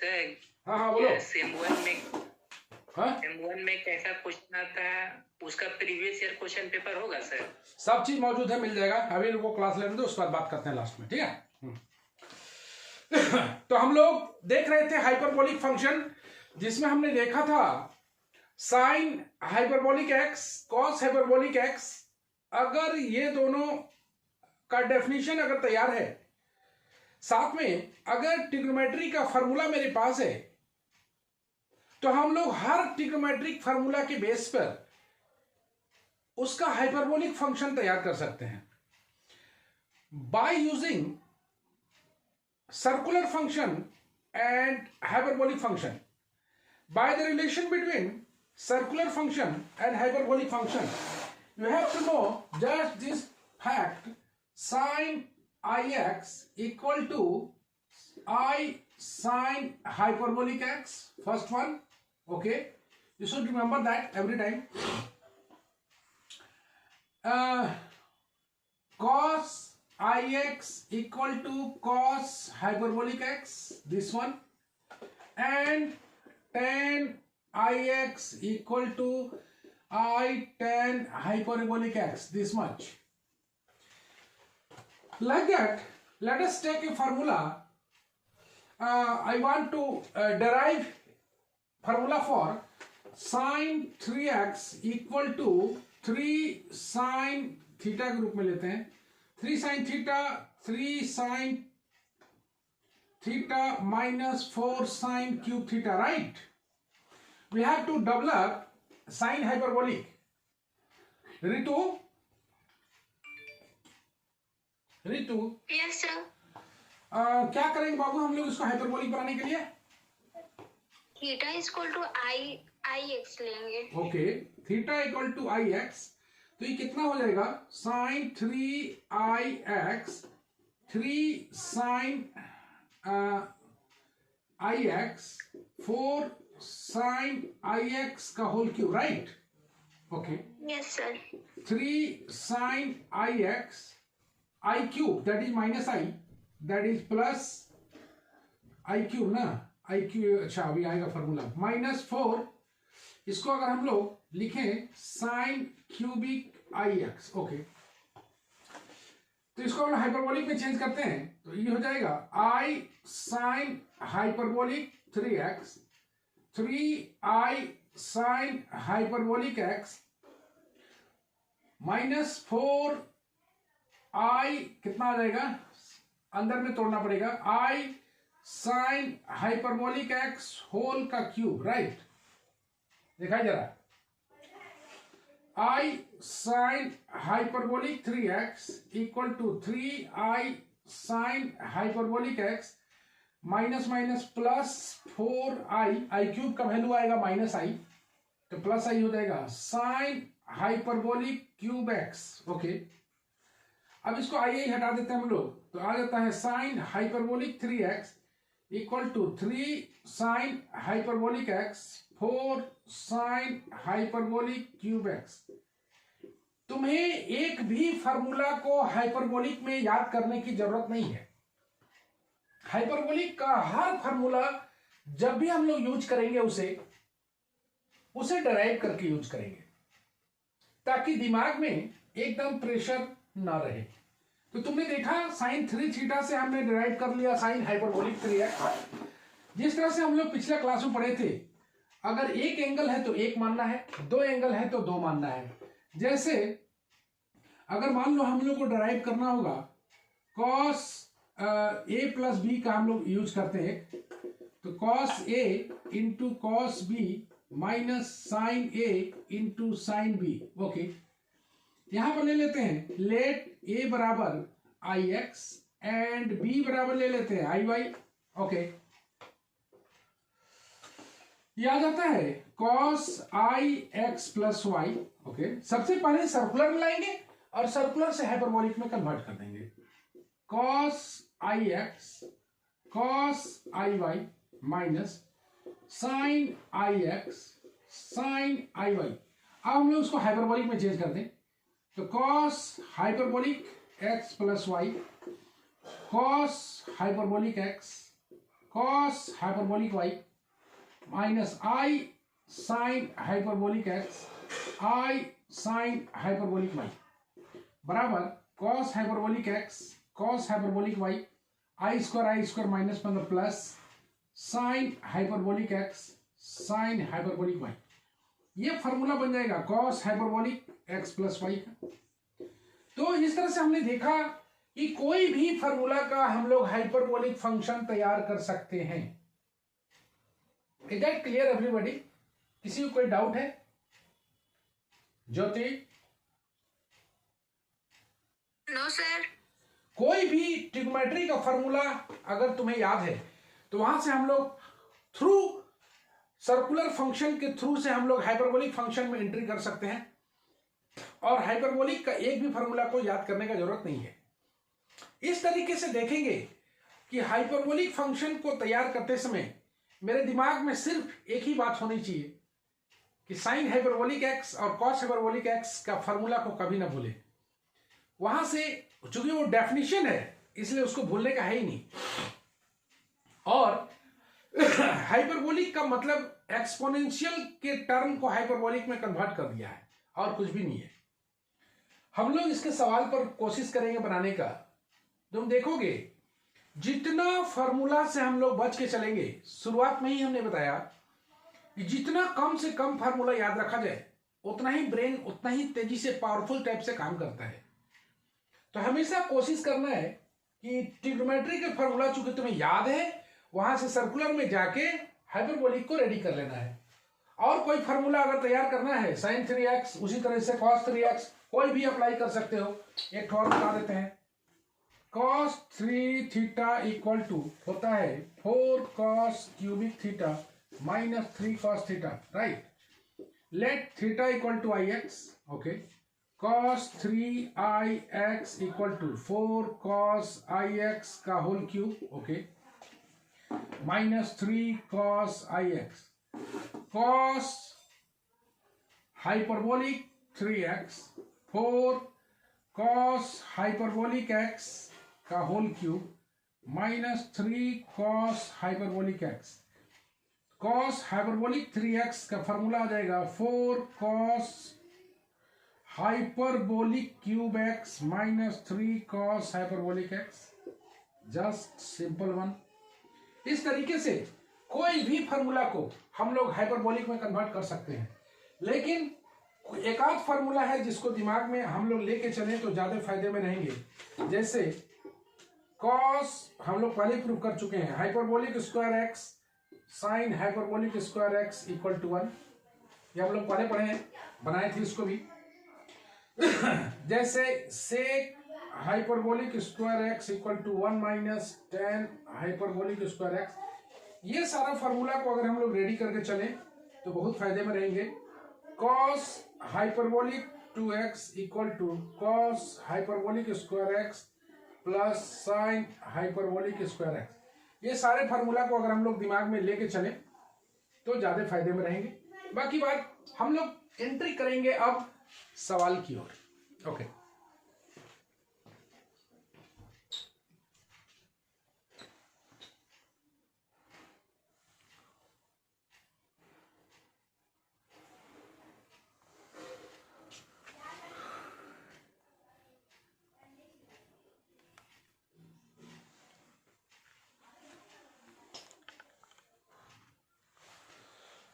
Sir हाँ हाँ बोलो। सेम वन में कैसा क्वेश्चन आता है उसका प्रीवियस ईयर क्वेश्चन पेपर होगा सर? सब चीज मौजूद है, मिल जाएगा। अभी इनको क्लास लेने दो, उसके बाद बात करते हैं लास्ट में, ठीक है। तो हम लोग देख रहे थे हाइपरबोलिक फंक्शन, जिसमें हमने देखा था sign hyperbolic x, cos hyperbolic x. अगर ये दोनों का डेफिनेशन अगर तैयार है, साथ में अगर ट्रिग्नोमेट्री का फॉर्मूला मेरे पास है, तो हम लोग हर ट्रिग्नोमेट्रिक फॉर्मूला के बेस पर उसका हाइपरबोलिक फंक्शन तैयार कर सकते हैं by using circular function and hyperbolic function. By the relation between circular function and hyperbolic function, you have to know just this fact: sine ix equal to I sine hyperbolic x. First one, okay, you should remember that every time. Cos ix equal to cos hyperbolic x, this one, and tan ix equal to I tan hyperbolic x, this much. Like that, let us take a formula. I want to derive formula for sin 3x equal to 3 sin theta के रूप में लेते हैं। 3 sin theta, 3 sin theta minus 4 sin cube theta, right? We have to develop sin hyperbolic. Ritu? Yes sir. क्या करेंगे बाबू हम लोग इसको हाइपरबोलिक बनाने के लिए? Theta equal to i x लेंगे। Okay, theta equal to i x, तो ये कितना हो जाएगा? साइन 3 साइन आई एक्स 4 साइन आई एक्स का whole cube, right? Okay, yes sir. 3 sine I x i cube, that is minus i, that is plus i cube ना, i cube. अच्छा, अभी आएगा फॉर्मूला। माइनस 4, इसको अगर हम लोग लिखें साइन क्यूबिक आई एक्स, ओके, तो इसको हम हाइपरबोलिक में चेंज करते हैं, तो ये हो जाएगा i sine hyperbolic 3x, 3i sine hyperbolic x minus 4i, कितना आ जाएगा? अंदर में तोड़ना पड़ेगा, i sine hyperbolic x whole का क्यूब, राइट? दिखाई जरा, I sin hyperbolic 3x equal to 3i sin hyperbolic x minus minus plus 4i, I cube का वैल्यू आएगा माइनस आई, तो प्लस आई हो जाएगा sine hyperbolic cube x, okay. अब इसको आई हटा देते हैं हम लोग, तो आ जाता है sine hyperbolic 3x equal to 3 sine hyperbolic x 4 sine hyperbolic cube x। तुम्हें एक भी फार्मूला को हाइपरबोलिक में याद करने की जरूरत नहीं है। हाइपरबोलिक का हर फार्मूला जब भी हम लोग यूज करेंगे उसे डराइव करके यूज करेंगे, ताकि दिमाग में एकदम प्रेशर ना रहे। तो तुमने देखा साइन 3 थीटा से हमने डराइव कर लिया साइन हाइपरबोलिक 3x। जिस तरह से हम लोग पिछले क्लास में पढ़े थे, अगर एक एंगल है तो एक मानना है, दो एंगल है तो दो मानना है। जैसे अगर मान लो हम लोग को डराइव करना होगा कॉस ए प्लस बी का हम लोग यूज करते हैं, तो cos a into cos b minus sine A into sine b, okay. यहां पर ले लेते हैं, लेट ए बराबर आई एक्स एंड बी बराबर ले लेते हैं आई वाई, ओके। ये आ जाता है cos आई एक्स प्लस वाई, ओके। सबसे पहले सर्कुलर में लाएंगे और सर्कुलर से हाइपरबोलिक में कन्वर्ट कर देंगे। cos I x cos I y minus sign I x sign i Y. अब हम लोग उसको हाइपरबोलिक में चेंज कर दें, तो cos hyperbolic x plus y cos hyperbolic x cos hyperbolic y minus I sine hyperbolic x i sine hyperbolic y बराबर cos hyperbolic x cos hyperbolic y i square minus 15 plus sine hyperbolic x sine hyperbolic y. ये formula बन जाएगा cos hyperbolic x plus y का। तो इस तरह से हमने देखा कि कोई भी फॉर्मूला का हम लोग हाइपरबोलिक फंक्शन तैयार कर सकते हैं। Is that clear everybody? किसी को कोई डाउट है? ज्योति? No sir. कोई भी ट्रिग्नोमेट्री का फॉर्मूला अगर तुम्हें याद है तो वहां से हम लोग थ्रू सर्कुलर फंक्शन के थ्रू से हम लोग हाइपरबोलिक फंक्शन में एंट्री कर सकते हैं, और हाइपरबोलिक का एक भी फॉर्मूला को याद करने का जरूरत नहीं है। इस तरीके से देखेंगे कि हाइपरबोलिक फंक्शन को तैयार करते समय मेरे दिमाग में सिर्फ एक ही बात होनी चाहिए कि साइन हाइपरबोलिक एक्स और कॉस हाइपरबोलिक एक्स का फॉर्मूला को कभी ना भूले। वहां से चूंकि वो डेफिनेशन है इसलिए उसको भूलने का है ही नहीं। और हाइपरबोलिक का मतलब एक्सपोनेंशियल के टर्म को हाइपरबोलिक में कन्वर्ट कर दिया है और कुछ भी नहीं है। हम लोग इसके सवाल पर कोशिश करेंगे बनाने का। तुम देखोगे जितना फार्मूला से हम लोग बच के चलेंगे, शुरुआत में ही हमने बताया कि जितना कम से कम फार्मूला याद रखा जाए उतना ही ब्रेन उतना ही तेजी से पावरफुल टाइप से काम करता है। तो हमेशा कोशिश करना है कि ट्रिग्नोमेट्री के फार्मूला चूंकि तुम्हें याद है वहां से सर्कुलर में जाके हाइपरबोलिक को रेडी कर लेना है। और कोई फार्मूला अगर तैयार करना है sin 3x उसी तरह से cos 3x कोई भी अप्लाई कर सकते हो। एक और बता देते हैं, cos 3 थीटा इक्वल टू होता है 4 cos cubic theta minus 3 cos theta, right. Let theta equal to ix, okay. cos 3ix equal to 4 cos ix का whole cube, okay, minus 3 cos ix। cos hyperbolic 3x 4 cos hyperbolic x का whole cube minus 3 cos hyperbolic x। cos hyperbolic 3x का formula आ जाएगा 4 cos hyperbolic cube x minus 3 cos hyperbolic x। Just simple one. इस तरीके से कोई भी formula को हम लोग हाइपरबोलिक में कन्वर्ट कर सकते हैं, लेकिन एक आध फार्मूला है जिसको दिमाग में हम लोग लेके चलें तो ज्यादा फायदे में रहेंगे। जैसे कॉस हम लोग पहले प्रूव कर चुके हैं, hyperbolic square x sine hyperbolic square x equal to 1, ये हम लोग पहले पढ़े हैं, बनाए थे इसको भी। जैसे sec hyperbolic square x equal to 1 minus tan hyperbolic square x. ये सारा फार्मूला को अगर हम लोग रेडी करके चलें तो बहुत फायदे में रहेंगे। Cos hyperbolic 2x equal to cos hyperbolic square x plus sine hyperbolic square x. ये सारे फार्मूला को अगर हम लोग दिमाग में लेके चलें तो ज्यादा फायदे में रहेंगे। बाकी बात हम लोग एंट्री करेंगे अब सवाल की ओर, ओके।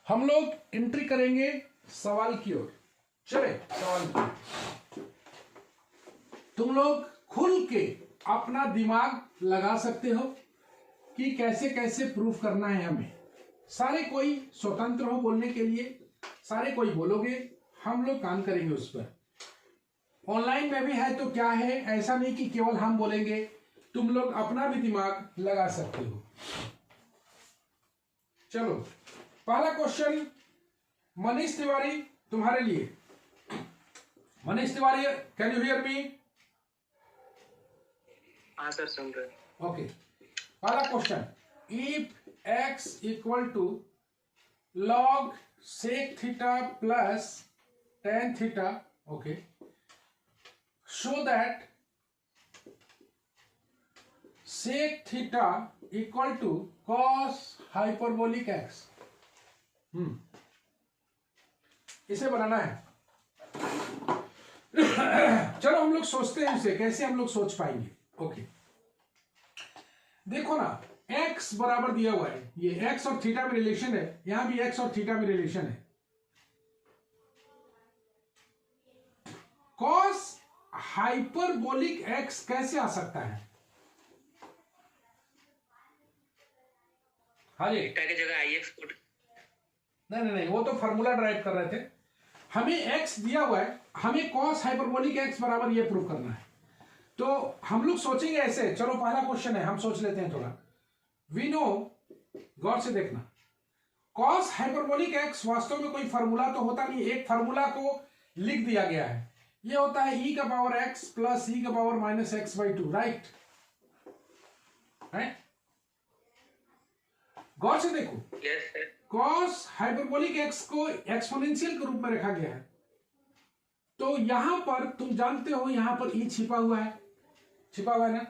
हम लोग एंट्री करेंगे सवाल की ओर। चले सवाल की। तुम लोग खुल के अपना दिमाग लगा सकते हो कि कैसे कैसे प्रूफ करना है हमें। सारे कोई स्वतंत्र हो बोलने के लिए, सारे कोई बोलोगे, हम लोग काम करेंगे उस पर। ऑनलाइन में भी है तो क्या है, ऐसा नहीं कि केवल हम बोलेंगे, तुम लोग अपना भी दिमाग लगा सकते हो। चलो पहला क्वेश्चन मनीष तिवारी तुम्हारे लिए। Manish Tiwari, can you hear me? हाँ सर, सुन रहे। ओके, पहला question, if x equal to log sec theta plus tan theta, okay, show that sec theta equal to cos hyperbolic x. इसे बनाना है। चलो हम लोग सोचते हैं इसे, कैसे हम लोग सोच पाएंगे। ओके, देखो ना, x बराबर दिया हुआ है, ये x और थीटा में रिलेशन है, यहां भी x और थीटा में रिलेशन है। कॉस हाइपरबोलिक x कैसे आ सकता है? हाँ जी, थीटा की जगह आई एक्स पुट। नहीं, वो तो फॉर्मूला ड्राइव कर रहे थे। हमें x दिया हुआ है, हमें कॉस हाइपरबोलिक x बराबर ये प्रूव करना है। तो हम लोग सोचेंगे ऐसे। चलो पहला क्वेश्चन है, हम सोच लेते हैं थोड़ा। वी नो, गौर से देखना, कॉस हाइपरबोलिक x वास्तव में कोई फार्मूला तो होता नहीं, एक फार्मूला को लिख दिया गया है। ये होता है e का पावर x प्लस e का power minus x by to, right है? गौर से देखो, yes sir. Cos hyperbolic x को एक्सपोनेंशियल के रूप में रखा गया है। तो यहां पर तुम जानते हो, यहां पर e छिपा हुआ है ना।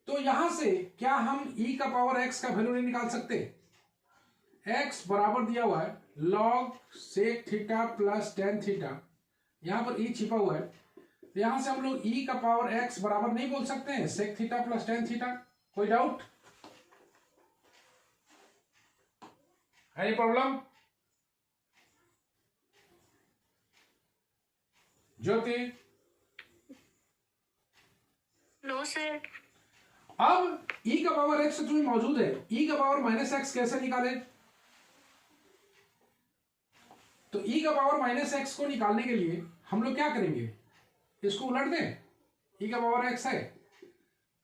तो यहां से क्या हम e का पावर x का वैल्यू नहीं निकाल सकते? x बराबर दिया हुआ है log sec theta plus tan theta, यहां पर e छिपा हुआ है। तो यहां से हम लोग e का पावर x बराबर नहीं बोल सकते हैं sec theta plus tan theta? कोई doubt? Any problem? Jyoti? No sir. अब e का पावर x तुम्हें मौजूद है, e का पावर माइनस एक्स कैसे निकाले? तो e का पावर माइनस एक्स को निकालने के लिए हम लोग क्या करेंगे? इसको उलट दें। e का पावर x है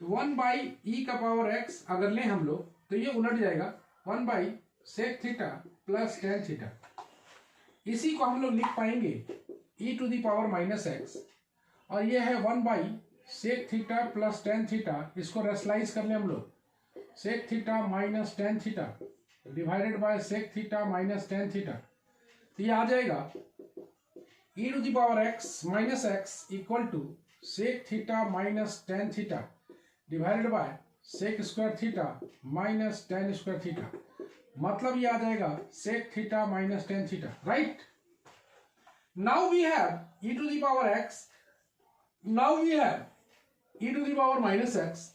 तो 1 बाई e का पावर x अगर लें हम लोग तो ये उलट जाएगा 1 by sec theta plus tan theta. इसी को हम लोग लिख पाएंगे e to the power minus x, और ये है 1 by sec theta plus tan theta. इसको रेशनलाइज कर ले हम लोग, sec theta minus tan theta divided by sec theta minus tan theta. तो ये आ जाएगा e to the power x minus x equal to sec theta minus tan theta divided by sec square theta minus tan square theta. मतलब ये आ जाएगा sec theta minus tan theta, right? Now we have e to the power x, now we have e to the power minus x.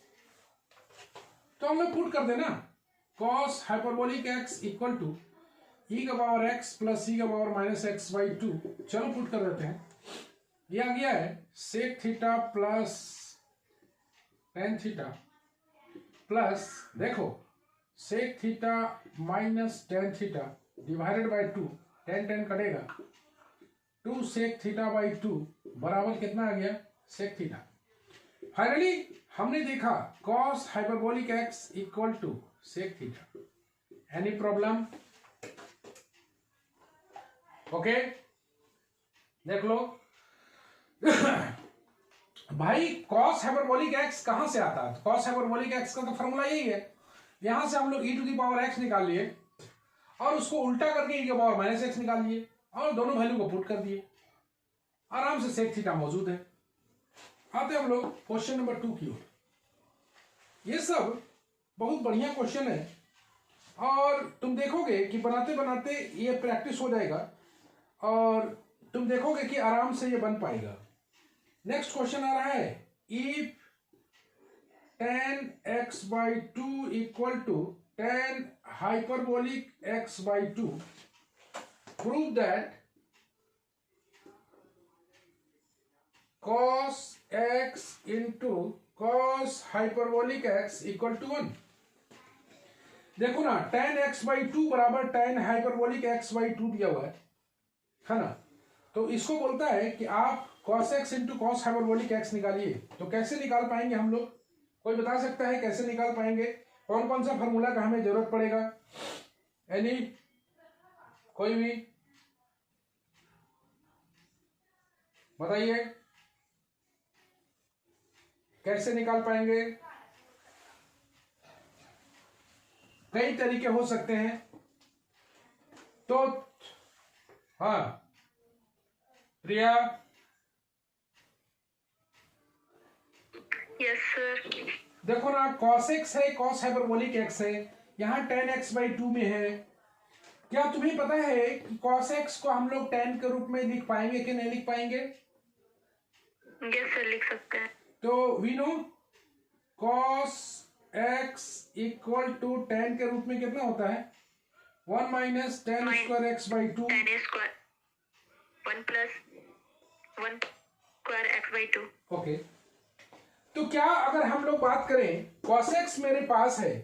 तो हम लोग put कर देना cos hyperbolic x equal to e का पावर x प्लस e का power minus x by two. चलो put कर देते हैं। ये आ गया है sec theta plus tan theta plus, देखो, sec theta minus tan theta divided by two, tan tan कटेगा, two sec theta by two बराबर कितना आ गया? Sec theta. फाइनली हमने देखा cos hyperbolic x equal to sec theta. Any problem? Okay, देख लो। भाई cos हाइपरबोलिक x कहां से आता है? cos हाइपरबोलिक x का तो फॉर्मूला यही है। यहां से हम लोग e to the power x निकाल लिए और उसको उल्टा करके e के पावर माइनस एक्स निकाल लिए और दोनों वैल्यू को पुट कर दिए। आराम से सेक थीटा मौजूद है। आते हम लोग क्वेश्चन नंबर 2 की ओर। ये सब बहुत बढ़िया क्वेश्चन है और तुम देखोगे कि बनाते बनाते ये प्रैक्टिस हो जाएगा और तुम देखोगे कि आराम से ये बन पाएगा। नेक्स्ट क्वेश्चन आ रहा है, if tan x by 2 equal to tan hyperbolic x by 2, prove that cos x into cos hyperbolic x equal to 1। देखो ना, tan x by 2 बराबर tan hyperbolic x by 2 दिया हुआ है ना? तो इसको बोलता है कि आप cos x into cos hyperbolic x निकालिए। तो कैसे निकाल पाएंगे हम लोग? कोई बता सकता है कैसे निकाल पाएंगे? कौन कौन सा फॉर्मूला का हमें जरूरत पड़ेगा? एनी, कोई भी बताइए, कैसे निकाल पाएंगे? कई तरीके हो सकते हैं। तो हाँ प्रिया, यस सर। देखो ना, cos x है, cos हाइपरबोलिक x है, यहाँ tan x/2 में है। क्या तुम्हें पता है कि cos x को हम लोग tan के रूप में लिख पाएंगे कि नहीं लिख पाएंगे? यस सर, लिख सकते हैं। तो we know cos x equal to tan के रूप में कितना होता है? 1 minus tan square x/2। 10 square 1 plus 1 square x/2। Okay, तो क्या अगर हम लोग बात करें cos x मेरे पास है,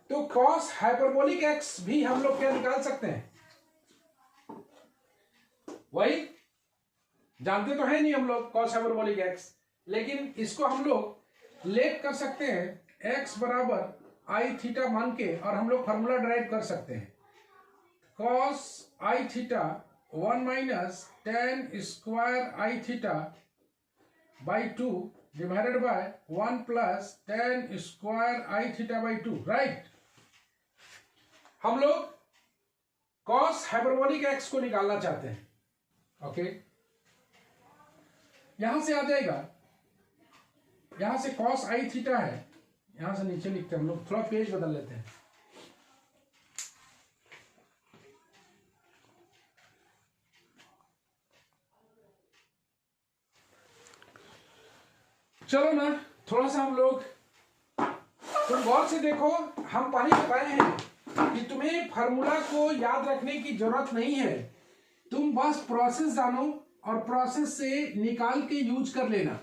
तो cos हाइपरबोलिक x भी हम लोग क्या निकाल सकते हैं? वही जानते तो है नहीं हम लोग cos हाइपरबोलिक x, लेकिन इसको हम लोग लेट कर सकते हैं x बराबर आई थीटा मान के, और हम लोग फॉर्मूला ड्राइव कर सकते हैं। cos I theta 1 minus tan square I theta by 2 divided by 1 plus tan square I theta by 2, right. हम लोग cos हाइपरबोलिक x को निकालना चाहते हैं। ओके, यहां से आ जाएगा, यहां से cos आई थीटा है, यहां से नीचे लिखते हैं हम लोग, थोड़ा पेज बदल लेते हैं। चलो ना, थोड़ा सा हम लोग, तुम गौर से देखो, हम पहले बताए हैं कि तुम्हें फार्मूला को याद रखने की जरूरत नहीं है, तुम बस प्रोसेस जानो और प्रोसेस से निकाल के यूज कर लेना।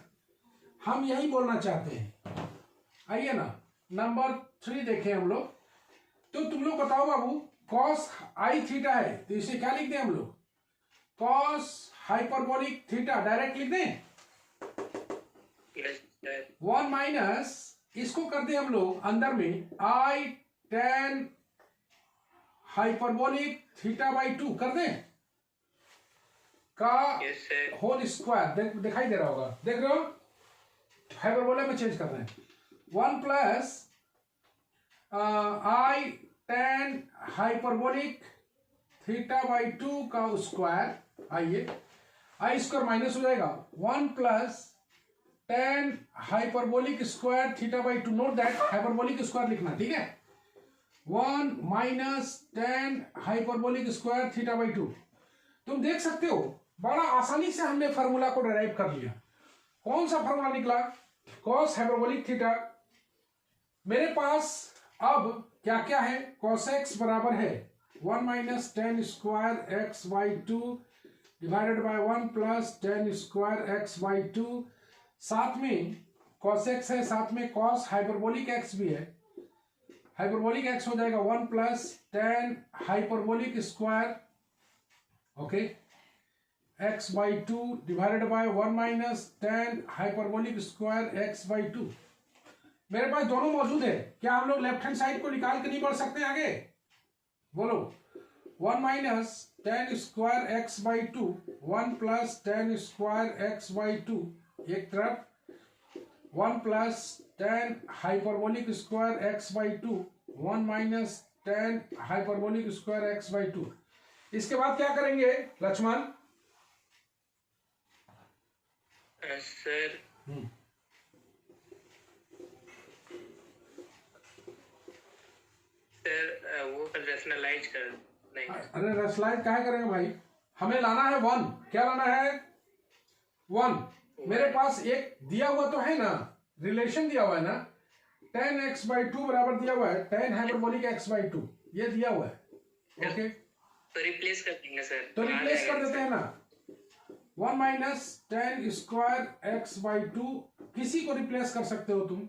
हम यही बोलना चाहते हैं। आइए ना, नंबर 3 देखें हम लोग। तो तुम लोग बताओ बाबू, cos आई थीटा है, तो इसे क्या लिख दें हम लोग? cos हाइपरबोलिक थीटा डायरेक्ट लिख दें। Yes sir. 1 माइनस इसको कर दें हम लोग अंदर में आई tan हाइपरबोलिक थीटा बाई 2 कर दें का यस सर। Whole square. दिखाई दे रहा होगा, देख रहे हो, हाइपरबोला में चेंज करना है। 1 plus I tan hyperbolic theta by 2 का स्क्वायर। आइए, आई स्क्वायर माइनस हो जाएगा, 1 plus tan hyperbolic square theta by 2। Note that hyperbolic square लिखना, ठीक है। 1 minus tan hyperbolic square theta by 2। तुम देख सकते हो बड़ा आसानी से हमने फार्मूला को डिराइव कर लिया। कौन सा फार्मूला निकला? cos hyperbolic theta. मेरे पास अब क्या क्या है? cos x बराबर है 1 minus tan square x by 2 divided by 1 plus tan square x by 2। साथ में cos x है, साथ में cos हाइपरबोलिक x भी है। हाइपरबोलिक x हो जाएगा 1 plus tan hyperbolic square, okay, x by 2 divided by 1 minus tan hyperbolic square x by 2। मेरे पास दोनों मौजूद है, क्या हम लोग लेफ्ट हैंड साइड को निकाल के नहीं बढ़ सकते आगे? बोलो, 1 minus tan square x by 2, 1 plus tan square x by 2 एक तरफ, 1 plus tan hyperbolic square x by 2, 1 minus tan hyperbolic square x by 2। इसके बाद क्या करेंगे लक्ष्मण? सर सर वो रैशनलाइज कर नहीं। अरे रैशनलाइज काहे करेंगे भाई? हमें लाना है 1। क्या लाना है? 1। मेरे पास एक दिया हुआ तो है ना, रिलेशन दिया हुआ है ना, tan x बाई 2 बराबर दिया हुआ है tan हाइपरबोलिक x बाई 2, ये दिया हुआ है। ओके, तो रिप्लेस कर देंगे सर। तो रिप्लेस कर देते हैं ना, 1 minus tan square x by 2, किसी को रिप्लेस कर सकते हो तुम।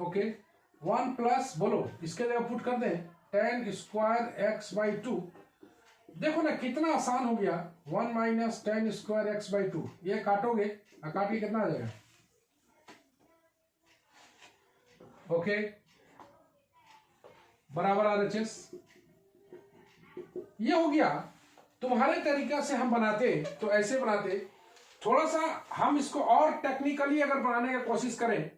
ओके, 1 प्लस, बोलो इसके जगह पुट कर दें tan स्क्वायर x बाई 2। देखो ना कितना आसान हो गया, 1 minus tan square x by 2। ये काटोगे, काट के कितना आ जाएगा? ओके, बराबर RHS। ये हो गया। तुम्हारे तरीका से हम बनाते तो ऐसे बनाते, थोड़ा सा हम इसको और टेक्निकली अगर बनाने की कोशिश करें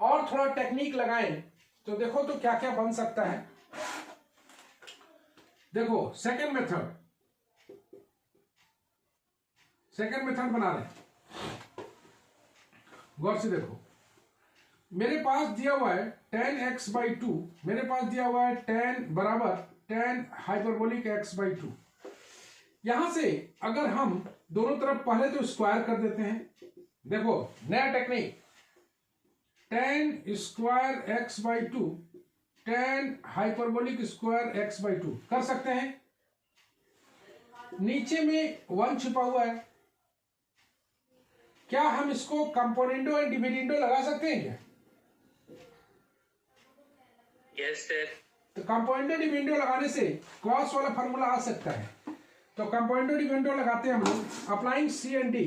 और थोड़ा टेक्निक लगाएं तो देखो तो क्या क्या बन सकता है। देखो सेकंड मेथड बना रहे, गौर से देखो, मेरे पास दिया हुआ है tan x/2, मेरे पास दिया हुआ है tan बराबर tan हाइपरबोलिक x/2। यहां से अगर हम दोनों तरफ पहले तो स्क्वायर कर देते हैं, देखो नया technique, tan square x/2 tan hyperbolic square x/2 कर सकते हैं। नीचे में 1 छुपा हुआ है, क्या हम इसको कंपोनेंडो एंड डिविडेंडो लगा सकते हैं क्या? Yes sir. तो कंपोनेंडो डिविडेंडो लगाने से कॉस वाला फार्मूला आ सकता है। तो कंपोनेंडो डिविडेंडो लगाते हैं हम लोग, अप्लाइंग सी एंड डी,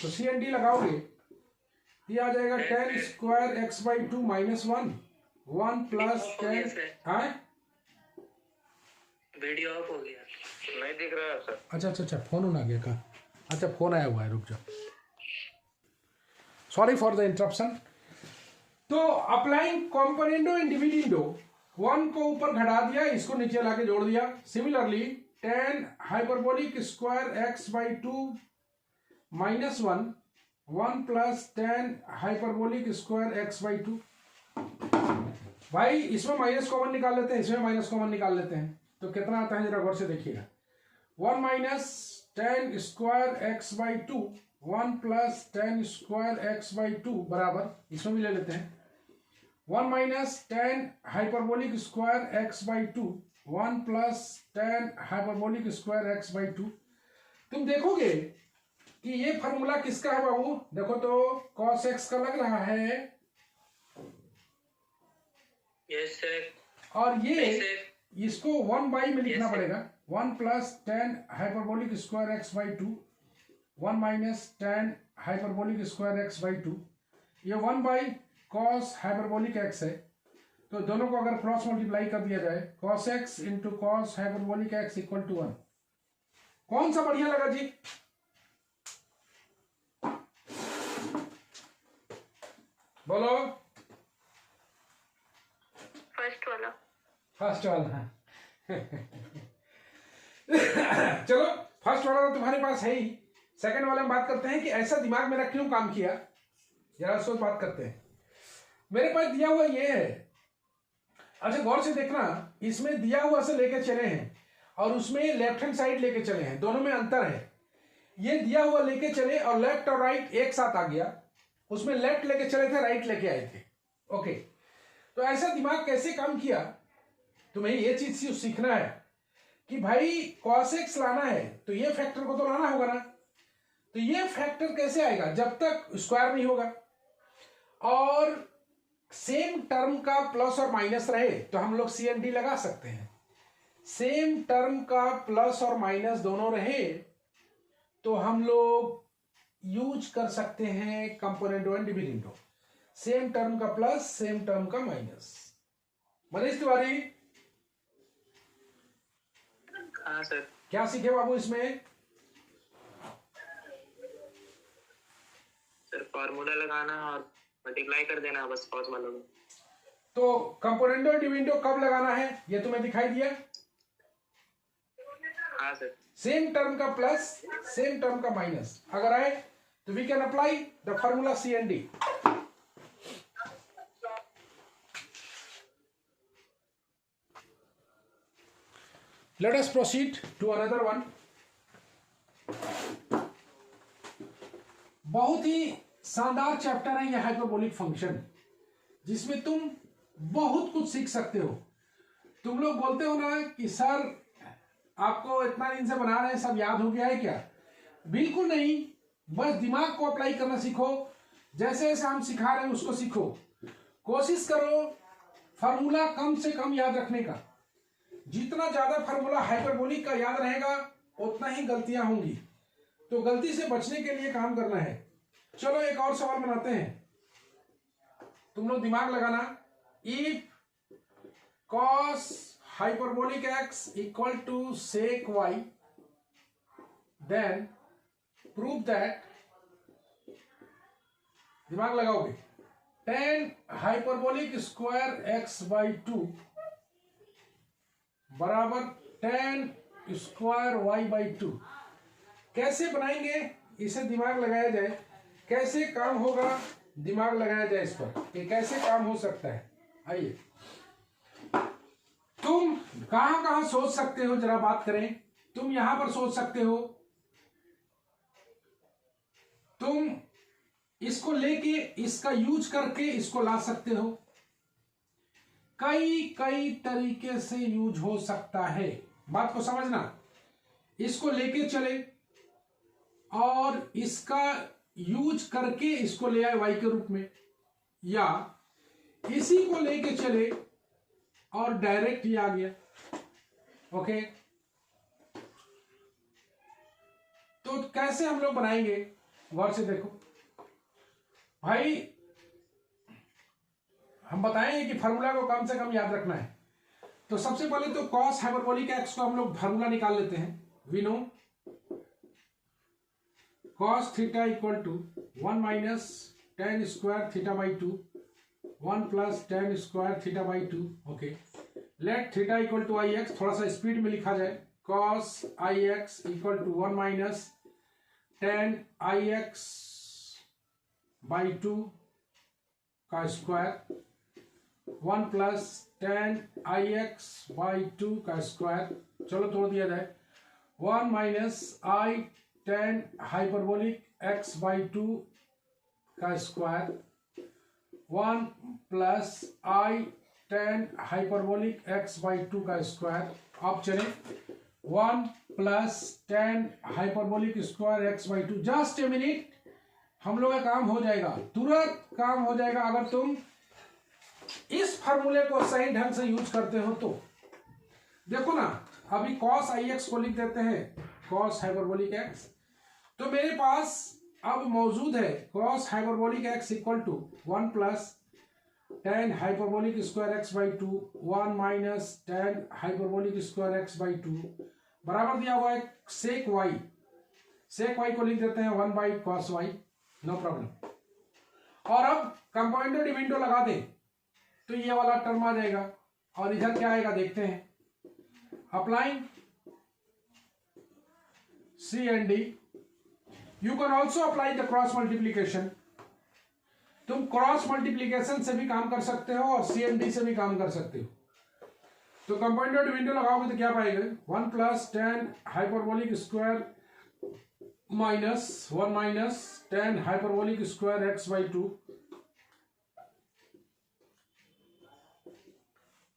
तो सी एंड डी लगाओगे, ये आ जाएगा tan square x/2 minus 1 plus tan, video of हो गया, नहीं दिख रहा है सर। अच्छा, फोन आ गया का? अच्छा, फोन आया हुआ है, रुक जाओ, सॉरी फॉर द इंटरप्शन। तो अप्लाइंग कंपोनेंडो एंड डिविडेंडो, 1 को ऊपर घटा दिया, इसको नीचे लाके जोड़ दिया। Similarly tan hyperbolic square x/2 minus 1 plus tan hyperbolic square x/2। भाई इसमें माइनस कॉमन निकाल लेते हैं, इसमें माइनस कॉमन निकाल लेते हैं, तो कितना आता है जरा गौर से देखिएगा। 1 minus tan square x/2 1 plus tan square x/2 बराबर, इसमें भी ले लेते हैं, 1 minus tan hyperbolic square x/2 1 plus tan hyperbolic square x/2। तुम देखोगे कि ये फॉर्मूला किसका है बाबू, देखो तो cos x का लग रहा है, यस सर। और ये इसको 1 में लिखना पड़ेगा, 1 plus tan hyperbolic square x/2 1 minus tan hyperbolic square x/2, ये 1 cos हाइपरबोलिक x है, तो दोनों को अगर क्रॉस मल्टीप्लाई कर दिया जाए, cos x into cos hyperbolic x equal to 1। कौन सा बढ़िया लगा जी? बोलो। फर्स्ट वाला। चलो, फर्स्ट वाला तो तुम्हारे पास है ही, सेकंड वाले में बात करते हैं कि ऐसा दिमाग मेरा क्यों काम किया, जरा उसको बात करते हैं। मेरे पास दिया हुआ ये है, अच्छा गौर से देखना, इसमें दिया हुआ से लेके चले हैं और उसमें लेफ्ट हैंड साइड लेके चले हैं, दोनों में अंतर है। ये दिया हुआ लेके चले और लेफ्ट और राइट एक साथ आ गया, उसमें लेफ्ट लेके चले थे, राइट लेके आए थे। ओके, तो ऐसा दिमाग कैसे काम किया, तुम्हें ये चीज सीखना है कि भाई cos x लाना है तो ये फैक्टर को तो लाना होगा ना, तो ये फैक्टर कैसे आएगा जब तक स्क्वायर नहीं होगा, और सेम टर्म का प्लस और माइनस रहे तो हम लोग सी एंड डी लगा सकते हैं। सेम टर्म का प्लस और माइनस दोनों रहे तो हम लोग यूज कर सकते हैं componendo and dividendo, same term का प्लस सेम टर्म का माइनस। मनीष तिवारी, हाँ सर। क्या सीखे बाबू इसमें? सर फार्मूला लगाना और मल्टीप्लाई कर देना बस cos वालों में। तो कंपोनेंडो डिविडेंडो कब लगाना है ये तुम्हें दिखाई दिया? हाँ सर। सेम टर्म का प्लस सेम टर्म का माइनस अगर आए तो we can apply the formula C and D. Let us proceed to another one. बहुत ही शानदार चैप्टर है यह हाइपरबोलिक फंक्शन, जिसमें तुम बहुत कुछ सीख सकते हो। तुम लोग बोलते हो ना कि सर आपको इतना दिन से बना रहे हैं सब याद हो गया है क्या? बिल्कुल नहीं, बस दिमाग को अप्लाई करना सीखो। जैसे जैसे हम सिखा रहे हैं उसको सीखो, कोशिश करो फार्मूला कम से कम याद रखने का। जितना ज्यादा फार्मूला हाइपरबोलिक का याद रहेगा उतना ही गलतियां होंगी, तो गलती से बचने के लिए काम करना है। चलो एक और सवाल बनाते हैं, तुम लोग दिमाग लगाना। If cos hyperbolic x equal to sec y, then prove that, दिमाग लगाओगे, tan hyperbolic square x by 2 बराबर tan square y by 2। कैसे बनाएंगे, इसे दिमाग लगाया जाए, कैसे काम होगा, दिमाग लगाया जाए इस पर, कि कैसे काम हो सकता है। आइए, तुम कहां कहां सोच सकते हो, जरा बात करें। तुम यहां पर सोच सकते हो, तुम इसको लेके इसका यूज करके इसको ला सकते हो, कई कई तरीके से यूज हो सकता है। बात को समझना, इसको लेके चले और इसका यूज करके इसको ले आए वाई के रूप में, या इसी को लेके चले और डायरेक्ट ही आ गया। ओके, तो कैसे हम लोग बनाएंगे, गौर से देखो भाई। हम बताएंगे कि फार्मूला को कम से कम याद रखना है। तो सबसे पहले तो कॉस हाइपरबोलिक एक्स को हम लोग फार्मूला निकाल लेते हैं। We know cos theta equal to 1 minus tan square theta by 2, 1 plus tan square theta by 2। Okay, let theta equal to i x, थोड़ा सा स्पीड में लिखा जाए। Cos i x equal to 1 minus tan i x by 2 का square, 1 plus tan i x by 2 का square. चलो तोड़ दिया जाए, 1 minus i tan hyperbolic x by 2 का square, 1 plus I tan hyperbolic x by 2 का स्क्वायर। अब चले 1 plus tan hyperbolic square x by 2। Just a minute, हम लोग का काम हो जाएगा, तुरंत काम हो जाएगा अगर तुम इस फार्मूले को सही ढंग से यूज करते हो तो। देखो ना, अभी कॉस आई एक्स को लिख देते हैं कॉस हाइपरबोलिक एक्स, तो मेरे पास अब मौजूद है cos hyperbolic x equal to 1 plus tan hyperbolic square x by 2, 1 minus tan hyperbolic square x by 2 बराबर दिया हुआ है सेक वाई। सेक वाई को लिख देते हैं 1 by cos y, no problem. और अब कंपाउंडेड डिविडेंड लगा दें तो ये वाला टर्म आ जाएगा, और इधर क्या आएगा देखते हैं। Applying C and D, you can also apply the cross multiplication. तुम क्रॉस मल्टीप्लीकेशन से भी काम कर सकते हो और सी एंड डी से भी काम कर सकते हो। तो कंपाउंडेड डिविडेंड लगाओगे तो क्या पाएंगे, 1 plus tan hyperbolic square minus 1 minus tan hyperbolic square x by 2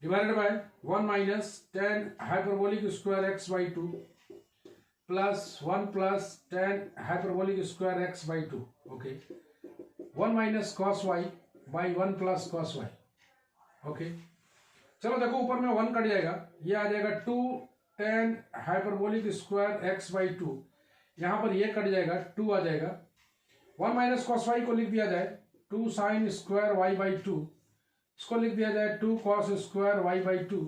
divided by 1 minus 10 hyperbolic square x by 2 plus 1 plus 10 hyperbolic square x by 2. Okay, 1 minus cos y by 1 plus cos y. Okay, चलो देखो ऊपर में 1 cut जाएगा, ये आ जाएगा 2 10 hyperbolic square x by 2, यहां पर ये कट जाएगा, 2 आ जाएगा। 1 माइनस कॉस वाई को लिख दिया जाए 2 साइन स्क्वायर y by 2, इसको लिख दिया जाए 2 cos square y by 2,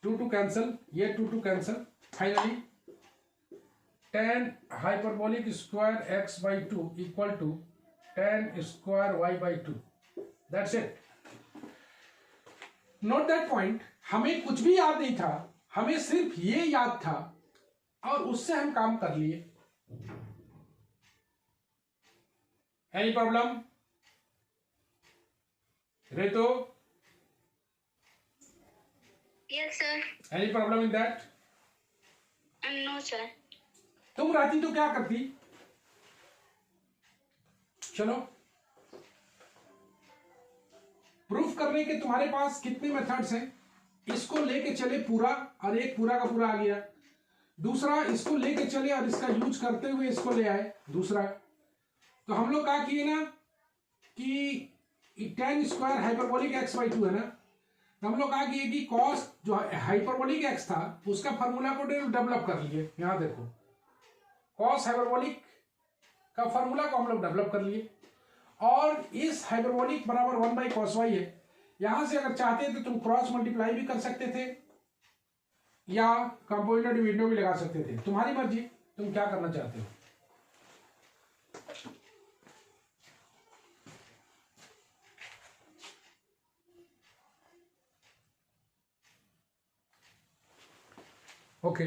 2 cancel, ये 2 cancel. Finally 10 hyperbolic square x by 2 equal to 10 square y by 2। That's it. Note that point, हमें कुछ भी याद नहीं था, हमें सिर्फ ये याद था और उससे हम काम कर लिए। एनी प्रॉब्लम रेतो? Yes, sir. Any problem in that? No, sir. तुम रहती तो क्या करती? चलो, प्रूफ करने के तुम्हारे पास कितने मेथड्स हैं। इसको लेके चले पूरा, और एक पूरा का पूरा आ गया। दूसरा, इसको लेके चले और इसका यूज करते हुए इसको ले आए दूसरा। तो हम लोग क्या किए ना कि 10 स्क्वायर हाइपरबोलिक एक्स बाई 2 है ना, तो हम लोग क्या किए कि कॉस जो हाइपरबोलिक एक्स था उसका फार्मूला को डेवलप कर लिए। यहां देखो, कॉस हाइपरबोलिक का फार्मूला को हम लोग डेवलप कर लिए, और इस हाइपरबोलिक बराबर 1 बाई कॉस वाई है। यहां से अगर चाहते तो तुम क्रॉस मल्टीप्लाई भी कर सकते थे या कंपाउंडेड डिविडेंड भी लगा सकते थे, तुम्हारी मर्जी, तुम क्या करना चाहते हो। Okay,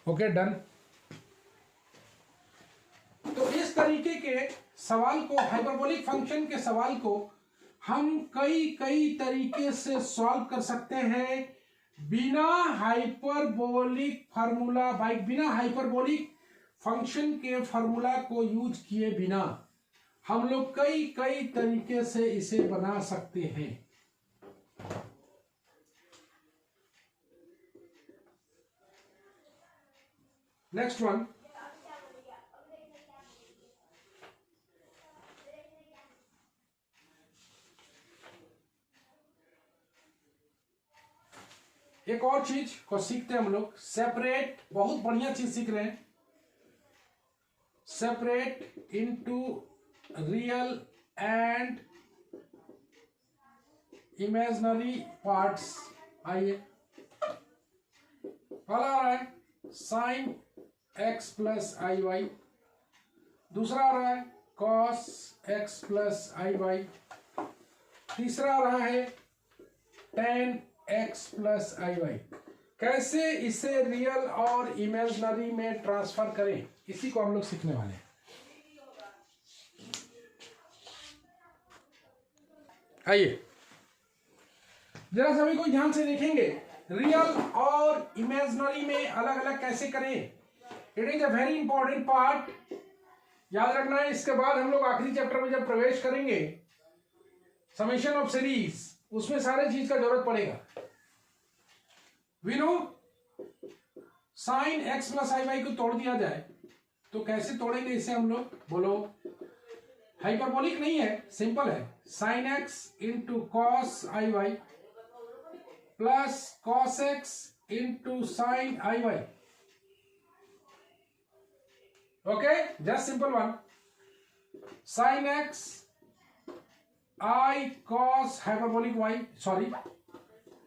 okay done. तो इस तरीके के सवाल को, हाइपरबोलिक फंक्शन के सवाल को हम कई कई तरीके से सॉल्व कर सकते हैं बिना हाइपरबोलिक फार्मूला, बिना हाइपरबोलिक फंक्शन के फार्मूला को यूज किए बिना हम लोग कई कई तरीके से इसे बना सकते हैं। नेक्स्ट वन, एक और चीज को सीखते हैं हम लोग, सेपरेट। बहुत बढ़िया चीज सीख रहे हैं, separate into real and imaginary parts. आइए, पहला आ रहा है साइन एक्स प्लस आई वाई, दूसरा आ रहा है कॉस एक्स प्लस आई वाई, तीसरा आ रहा है टेन एक्स प्लस आई वाई। कैसे इसे रियल और इमेजिनरी में ट्रांसफर करें, इसी को हम लोग सीखने वाले हैं। आइए जरा सभी को ध्यान से देखेंगे, रियल और इमेजिनरी में अलग अलग कैसे करें। It is a very important part, याद रखना है। इसके बाद हम लोग आखिरी चैप्टर में जब प्रवेश करेंगे, समेशन ऑफ सीरीज, उसमें सारे चीज का जरूरत पड़ेगा। We know sine x plus I Y को तोड़ दिया जाए तो कैसे तोड़ेंगे इसे हम लोग, बोलो। हाइपरबोलिक नहीं है, सिंपल है। Sine x into cos i y plus cos x into sine i y. Okay, just simple one. Sine x i cos hyperbolic y, sorry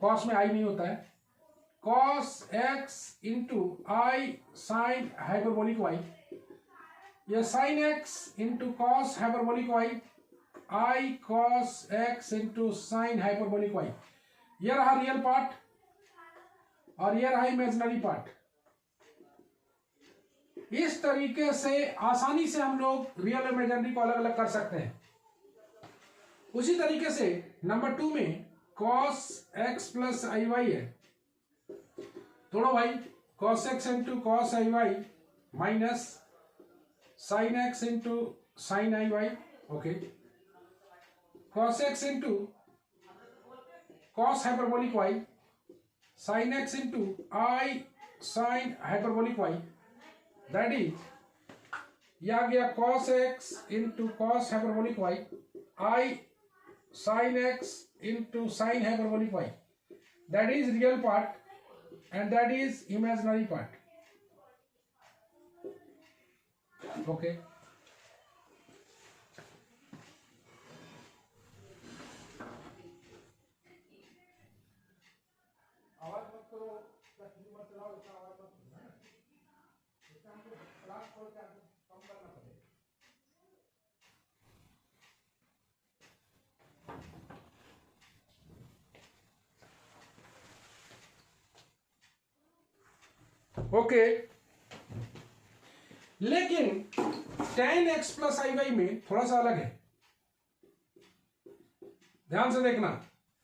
cos में आई नहीं होता है, cos x into i sine hyperbolic y, या sin x into cos hyperbolic y, i cos x into sine hyperbolic y। यह रहा real part और यह रहा इमेजिनरी पार्ट। इस तरीके से आसानी से हम लोग रियल और इमेजिनरी को अलग अलग कर सकते हैं। उसी तरीके से नंबर 2 में cos x प्लस आई वाई है, तोड़ो भाई, cos x into cos i y minus sine x into sine i y. Okay, cos x into cos hyperbolic y, sine x into i sine hyperbolic y, that is, यह आ गया cos x into cos hyperbolic y, i sine x into sine hyperbolic y, that is real part and that is imaginary part. Okay, आवाज मत करो, मत चलाओ, इतना आवाज मत करो, है ना? इसका हमको क्लास खोल के कम करना पड़ेगा। ओके, लेकिन tan x प्लस आई वाई में थोड़ा सा अलग है, ध्यान से देखना।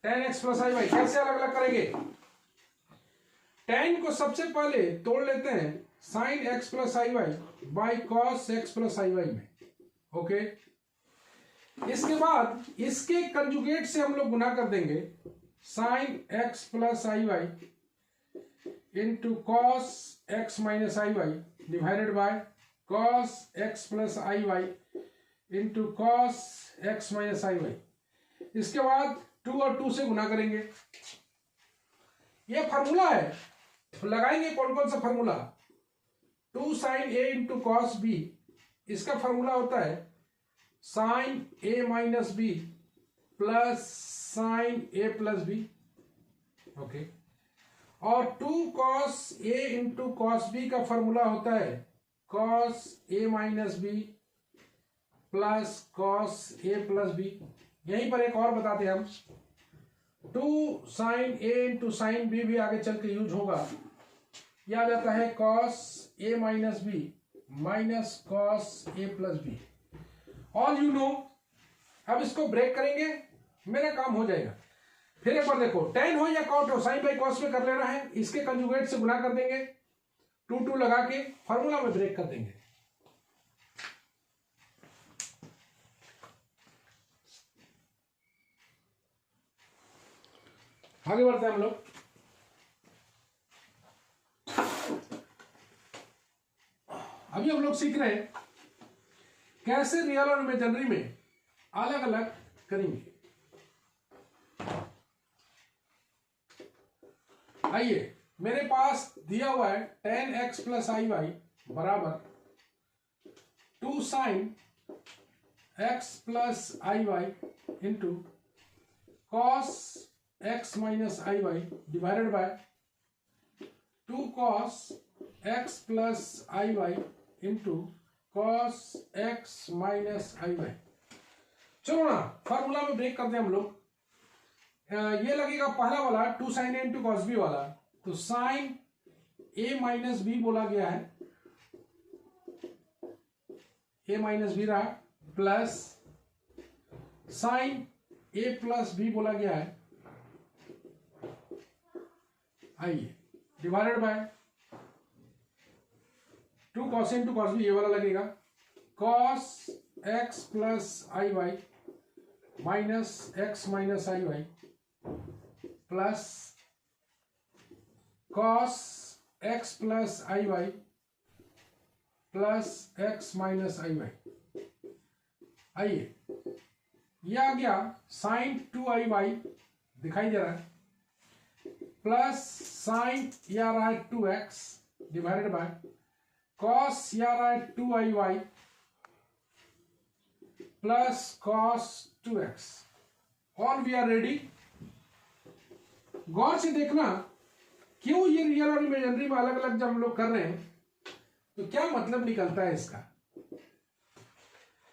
tan x प्लस आई वाई कैसे अलग अलग करेंगे। tan को सबसे पहले तोड़ लेते हैं sin x plus I y by cos x plus I y में। ओके, इसके बाद इसके कंजुगेट से हम लोग गुना कर देंगे sin x plus I Y into cos x minus I Y divided by cos x plus I Y into cos x minus I y. इसके बाद 2 और 2 से गुना करेंगे। ये फार्मूला है, लगाएंगे कौन कौन सा फार्मूला। 2 साइन ए इंटू कॉस बी, इसका फार्मूला होता है साइन ए माइनस बी प्लस साइन ए प्लस बी। ओके, और 2 cos a into cos B का फॉर्मूला होता है cos a minus B plus cos a plus B. यहीं पर एक और बताते हैं हम, 2 sine a into sine B भी आगे चल के यूज होगा। यह आ जाता है cos a minus B minus cos a plus B. All you know. अब इसको ब्रेक करेंगे, मेरा काम हो जाएगा। फिर एक बार देखो, tan हो या cot हो, साइन बाई कॉस में कर लेना है, इसके कंजुगेट से गुना कर देंगे, 2 लगा के फॉर्मूला में ब्रेक कर देंगे। आगे बढ़ते हैं हम लोग। अभी हम लोग सीख रहे हैं कैसे रियल और इमेजिनरी में अलग अलग करेंगे। आइए, मेरे पास दिया हुआ है tan x प्लस आई वाई बराबर 2 sine x plus I Y into cos x minus I Y divided by 2 cos x plus I Y into cos x minus I Y. चलो ना, फॉर्मूला में ब्रेक करते हैं हम लोग। ये लगेगा पहला वाला 2 साइन ए इंटू कॉस बी वाला, तो साइन ए माइनस बी बोला गया है, ए माइनस बी रहा, प्लस साइन ए प्लस बी बोला गया है, आइए divided by 2 cos into cos b, ये वाला लगेगा कॉस एक्स प्लस आई वाई माइनस एक्स माइनस आई y plus cos x plus आई वाई प्लस एक्स माइनस आई वाई। आइए, यह आ गया साइन 2 आई वाई दिखाई दे रहा है, प्लस साइन यह आ रहा है 2x डिवाइडेड बाय कॉस यह आ रहा है 2 आई वाई प्लस कॉस 2x। और वी आर रेडी। गौर से देखना, क्यों ये रियल और इमेजिनरी में अलग अलग जब हम लोग कर रहे हैं तो क्या मतलब निकलता है इसका,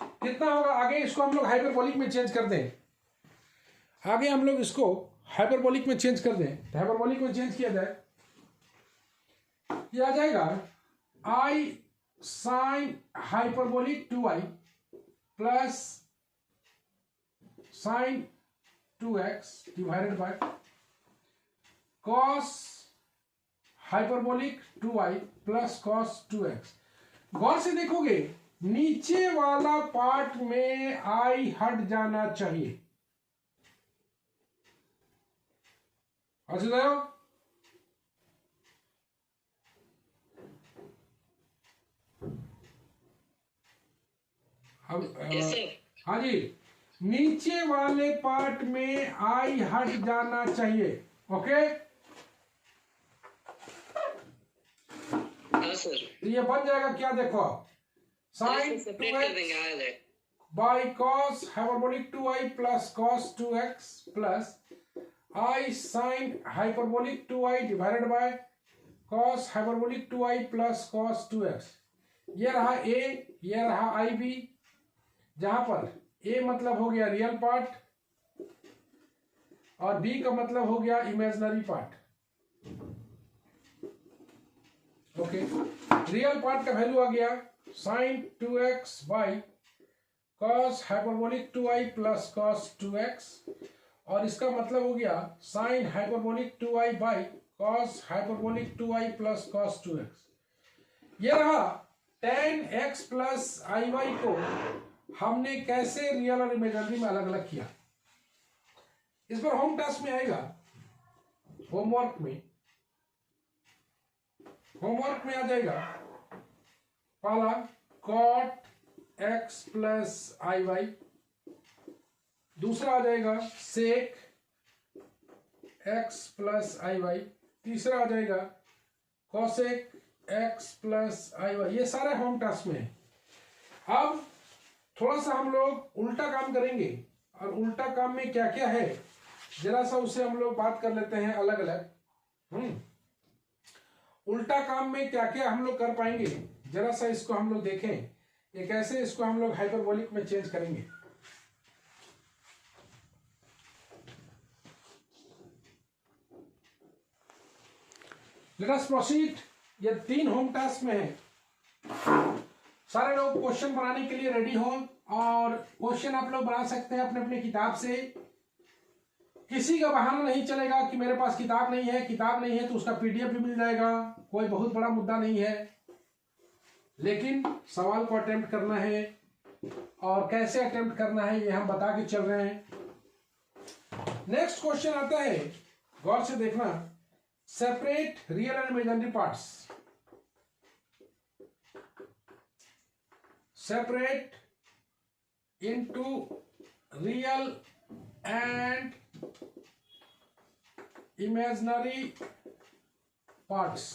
कितना होगा आगे। इसको हम लोग हाइपरबोलिक में चेंज कर दें, आगे हम लोग इसको हाइपरबोलिक में चेंज कर दें, तो हाइपरबोलिक में चेंज किया जाए, ये आ जाएगा i sine hyperbolic 2i plus sine 2x divided by cos hyperbolic 2i plus cos 2x। गौर से देखोगे, नीचे वाला पार्ट में i हट जाना चाहिए। अच्छा, अब हाँ जी, नीचे वाले पार्ट में आई हट जाना चाहिए। ओके, तो ये बन जाएगा क्या, देखो sine 2x by cos hyperbolic 2i plus cos 2x plus I sine hyperbolic 2i divided by cos hyperbolic 2i plus cos 2x। ये रहा a, ये रहा आई बी, जहां पर a मतलब हो गया रियल पार्ट और b का मतलब हो गया imaginary part. Okay, real part का वैल्यू आ गया sine 2x by cos hyperbolic 2i plus cos 2x, और इसका मतलब हो गया sine hyperbolic 2i by cos hyperbolic 2i plus cos 2x। ये रहा tan x प्लस आई वाई को हमने कैसे रियल और इमेजिनरी में अलग अलग किया। इस पर होम टास्क में आएगा, होमवर्क में आ जाएगा पहला cot x प्लस आई वाई, दूसरा आ जाएगा sec x प्लस आई वाई, तीसरा आ जाएगा cosec x प्लस आई वाई। ये सारे होम टास्क में है। अब थोड़ा सा हम लोग उल्टा काम करेंगे, और उल्टा काम में क्या क्या है जरा सा उसे हम लोग बात कर लेते हैं अलग अलग। उल्टा काम में क्या क्या हम लोग कर पाएंगे, जरा सा इसको हम लोग देखें, ये कैसे इसको हम लोग हाइपरबोलिक में चेंज करेंगे। लेट अस प्रोसीड ये 3 होम टास्क में है। सारे लोग क्वेश्चन बनाने के लिए रेडी हो, और क्वेश्चन आप लोग बना सकते हैं अपने अपने किताब से। किसी का बहाना नहीं चलेगा कि मेरे पास किताब नहीं है, किताब नहीं है तो उसका पीडीएफ भी मिल जाएगा, कोई बहुत बड़ा मुद्दा नहीं है। लेकिन सवाल को अटेम्प्ट करना है, और कैसे अटेम्प्ट करना है ये हम बता के चल रहे हैं। नेक्स्ट क्वेश्चन आता है, गौर से देखना। Separate real and imaginary parts. Separate into real and imaginary parts.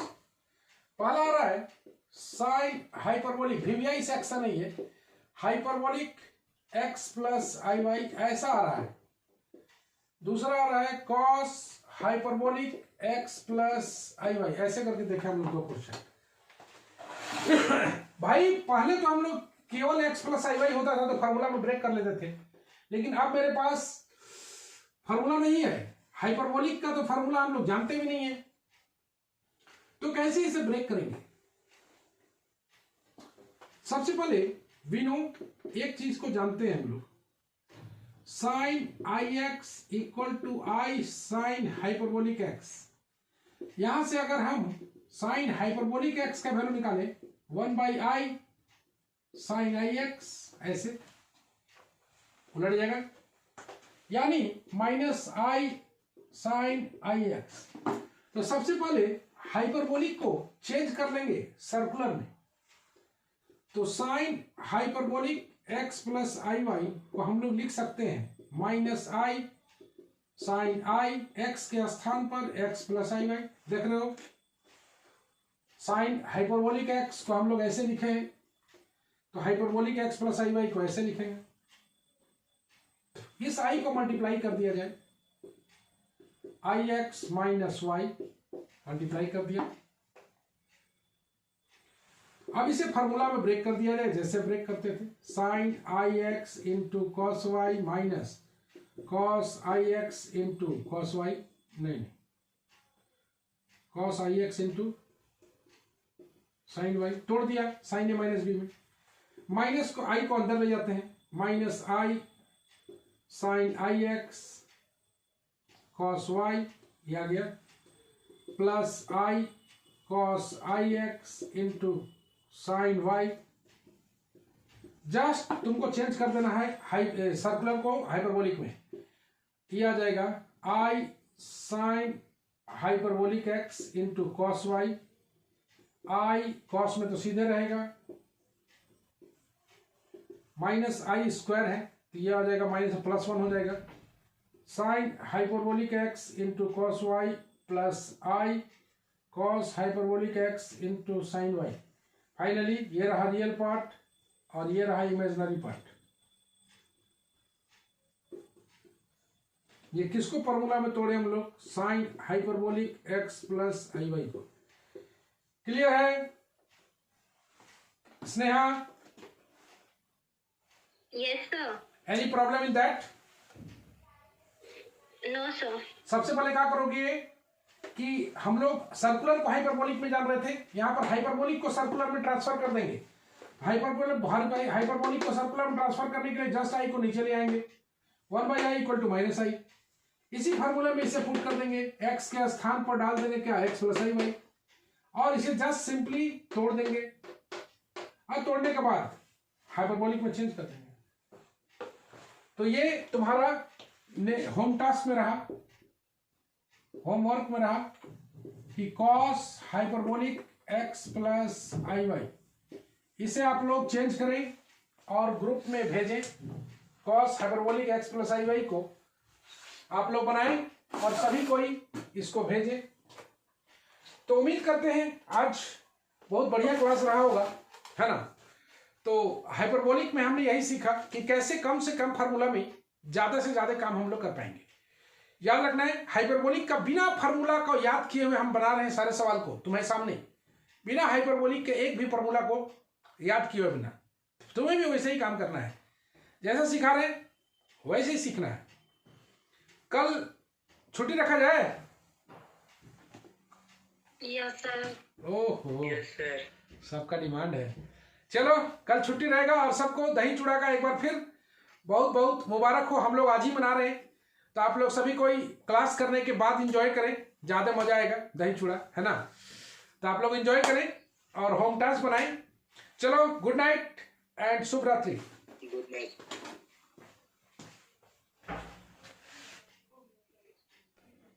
पहला आ रहा है साइन हाइपरबोलिक, वीवीआई सेक्शन नहीं है, हाइपरबोलिक x प्लस आई वाई, ऐसा आ रहा है। दूसरा आ रहा है कॉस हाइपरबोलिक x प्लस आई वाई, ऐसे करके देखे हम लोग 2 क्वेश्चन। भाई पहले तो हम लोग केवल x प्लस आई वाई होता था तो फार्मूला में ब्रेक कर लेते थे, लेकिन अब मेरे पास फार्मूला नहीं है। हाइपरबोलिक का तो फार्मूला हम लोग जानते भी नहीं है, तो कैसे इसे ब्रेक करेंगे। सबसे पहले वी नो, एक चीज को जानते हैं हम लोग, sine I x equal to I sine hyperbolic X. यहां से अगर हम साइन हाइपरबोलिक एक्स का वैल्यू निकालें 1 by I sine I X, ऐसे उलट जाएगा, यानी माइनस आई साइन आई एक्स। तो सबसे पहले हाइपरबोलिक को चेंज कर लेंगे सर्कुलर में, तो साइन हाइपरबोलिक x प्लस आई वाई को हम लोग लिख सकते हैं माइनस आई साइन आई, x के स्थान पर x प्लस आई वाई। देख रहे हो, साइन हाइपरबोलिक x को हम लोग ऐसे लिखे, तो हाइपरबोलिक x प्लस आई वाई को ऐसे लिखेंगे। इस i को मल्टीप्लाई कर दिया जाए, आई एक्स माइनस वाई मल्टीप्लाई कर दिया। अब इसे फार्मूला में ब्रेक कर दिया जाए, जैसे ब्रेक करते थे, sine I x into cos y minus cos i x into cos y, नहीं cos i x into sine y, तोड़ दिया साइन ए माइनस बी में। माइनस को आई को अंदर ले जाते हैं, माइनस आई साइन आई एक्स कॉस वाई, ये आ गया, plus i cos i x into sine y. Just तुमको चेंज कर देना है सर्कुलर को हाइपरबोलिक में, किया जाएगा i sine hyperbolic x into cos y, i cos में तो सीधे रहेगा, माइनस आई स्क्वायर है तो ये आ जाएगा माइनस प्लस 1 हो जाएगा, sine hyperbolic x into cos y plus i cos hyperbolic x into sine y. Finally ये रहा रियल पार्ट और ये रहा इमेजिनरी पार्ट। ये किसको फॉर्मूला में तोड़े हम लोग, साइन हाइपरबोलिक एक्स प्लस आई वाई को। क्लियर है Sneha? Yes sir. Any problem in that? No sir. सबसे पहले क्या करोगे कि हम लोग सर्कुलर को हाइपरबोलिक में जान रहे थे, यहां पर हाइपरबोलिक को सर्कुलर में ट्रांसफर कर देंगे। हाइपरबोलिक को सर्कुलर में ट्रांसफर करने के लिए जस्ट आई को नीचे ले आएंगे, 1 by i equal to minus i. इसी फार्मूले में इसे पुट कर देंगे, एक्स के स्थान पर डाल देंगे क्या, एक्स प्लस आई वाई, और इसे जस्ट सिंपली तोड़ देंगे। और तोड़ने के बाद हाइपरबोलिक में चेंज कर देंगे। तो ये तुम्हारा होम टास्क में रहा, होमवर्क में रहा कि कॉस हाइपरबोलिक एक्स प्लस आई वाई, इसे आप लोग चेंज करें और ग्रुप में भेजें। कॉस हाइपरबोलिक एक्स प्लस आई वाई को आप लोग बनाएं और सभी कोई इसको भेजें। तो उम्मीद करते हैं आज बहुत बढ़िया क्लास रहा होगा, है ना। तो हाइपरबोलिक में हमने यही सीखा कि कैसे कम से कम फार्मूला में ज्यादा से ज्यादा काम हम लोग कर पाएंगे। याद रखना है, हाइपरबोलिक का बिना फार्मूला को याद किए हुए हम बना रहे हैं सारे सवाल को तुम्हें सामने, बिना हाइपरबोलिक के एक भी फार्मूला को याद किए हुए बिना। तुम्हें भी वैसे ही काम करना है, जैसा सिखा रहे हैं वैसे ही सीखना है। कल छुट्टी रखा जाए? Yes sir. ओहो, यस सर। सबका डिमांड है। चलो कल छुट्टी रहेगा और सबको दही चूड़ा का एक बार फिर बहुत बहुत मुबारक हो। हम लोग आज ही मना रहे हैं, तो आप लोग सभी कोई क्लास करने के बाद एंजॉय करें, ज़्यादा मजा आएगा दही चूड़ा, है ना। तो आप लोग एंजॉय करें और होम टास्क बनाएं। चलो गुड नाइट एंड शुभ रात्रि। Good night.